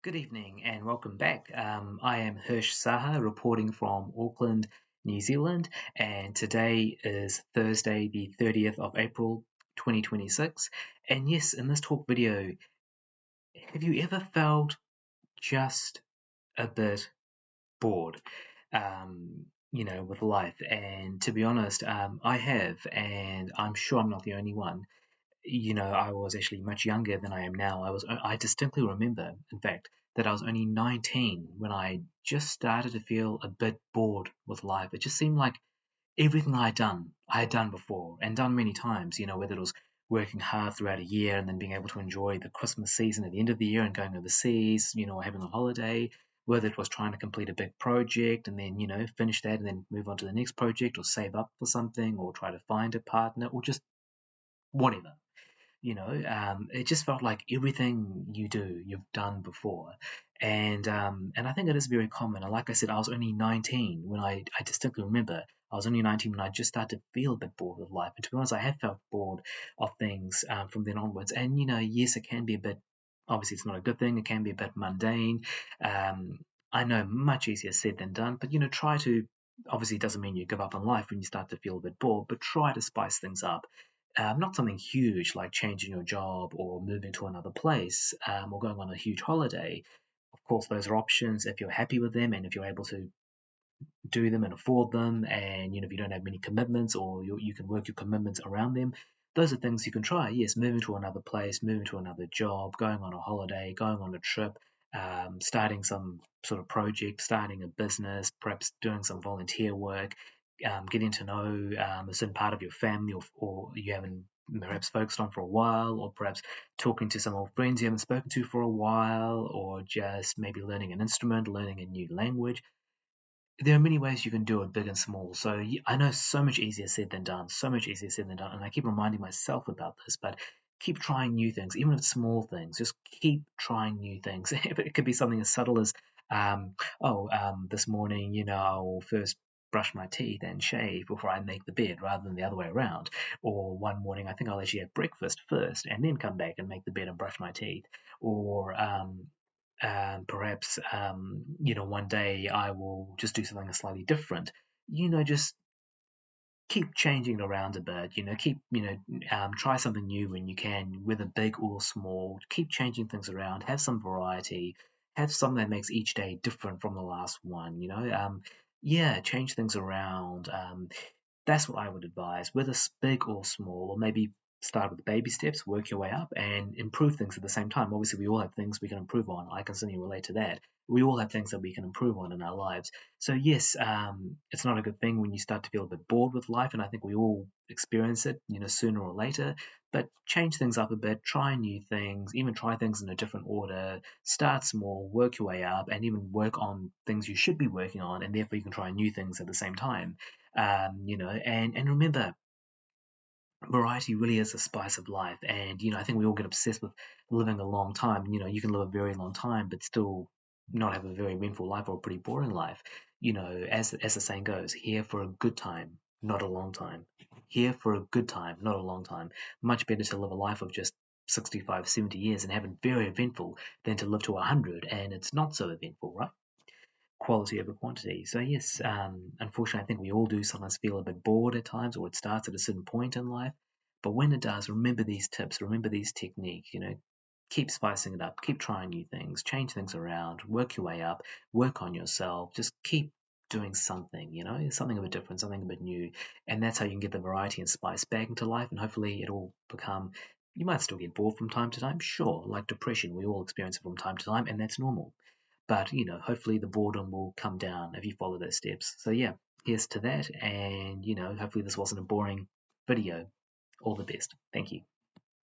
Good evening and welcome back. I am Hirsch Saha reporting from Auckland, New Zealand, and today is Thursday, the 30th of April, 2026. And yes, in this talk video, have you ever felt just a bit bored, with life? And to be honest, I have, and I'm sure I'm not the only one. I was actually much younger than I am now. I distinctly remember, in fact, that I was only 19 when I just started to feel a bit bored with life. It just seemed like everything I had done before and done many times, whether it was working hard throughout a year and then being able to enjoy the Christmas season at the end of the year and going overseas, or having a holiday, whether it was trying to complete a big project and then, finish that and then move on to the next project or save up for something or try to find a partner or just whatever. It just felt like everything you do, you've done before. And I think it is very common. And like I said, I was only 19 when I distinctly remember I was only 19 when I just started to feel a bit bored with life. And to be honest, I have felt bored of things from then onwards. And, yes, it can be a bit, obviously, it's not a good thing. It can be a bit mundane. Um, I know much easier said than done, but, try to, obviously, it doesn't mean you give up on life when you start to feel a bit bored, but try to spice things up. Not something huge like changing your job or moving to another place or going on a huge holiday. Of course, those are options if you're happy with them and if you're able to do them and afford them, and if you don't have many commitments or you can work your commitments around them. Those are things you can try. Yes, moving to another place, moving to another job, going on a holiday, going on a trip, starting some sort of project, starting a business, perhaps doing some volunteer work, getting to know a certain part of your family or you haven't perhaps focused on for a while, or perhaps talking to some old friends you haven't spoken to for a while, or just maybe learning an instrument, learning a new language. There are many ways you can do it, big and small. So I know so much easier said than done, so much easier said than done. And I keep reminding myself about this, but keep trying new things, even if it's small things. Just keep trying new things. It could be something as subtle as, this morning, I'll first brush my teeth and shave before I make the bed rather than the other way around. Or one morning, I think I'll actually have breakfast first and then come back and make the bed and brush my teeth. Or, perhaps one day I will just do something slightly different. Just keep changing it around a bit. Keep try something new when you can, whether big or small. Keep changing things around. Have some variety. Have something that makes each day different from the last one. Yeah, change things around. That's what I would advise, whether it's big or small, or maybe start with baby steps, work your way up, and improve things at the same time. Obviously, we all have things we can improve on. I can certainly relate to that. We all have things that we can improve on in our lives. So, yes, it's not a good thing when you start to feel a bit bored with life, and I think we all experience it, sooner or later. But change things up a bit, try new things, even try things in a different order. Start small, work your way up, and even work on things you should be working on, and therefore you can try new things at the same time. And remember, variety really is the spice of life. And I think we all get obsessed with living a long time. You can live a very long time, but still not have a very eventful life or a pretty boring life. As the saying goes, here for a good time, not a long time. Here for a good time, not a long time. Much better to live a life of just 65, 70 years and have it very eventful than to live to 100 and it's not so eventful, right? Quality over quantity. So yes, unfortunately, I think we all do sometimes feel a bit bored at times, or it starts at a certain point in life. But when it does, remember these tips, remember these techniques. Keep spicing it up, keep trying new things, change things around, work your way up, work on yourself. Just keep doing something. Something a bit different, something a bit new, and that's how you can get the variety and spice back into life. And hopefully, it'll become. You might still get bored from time to time, sure. Like depression, we all experience it from time to time, and that's normal. But, hopefully the boredom will come down if you follow those steps. So yeah, here's to that. And, hopefully this wasn't a boring video. All the best. Thank you.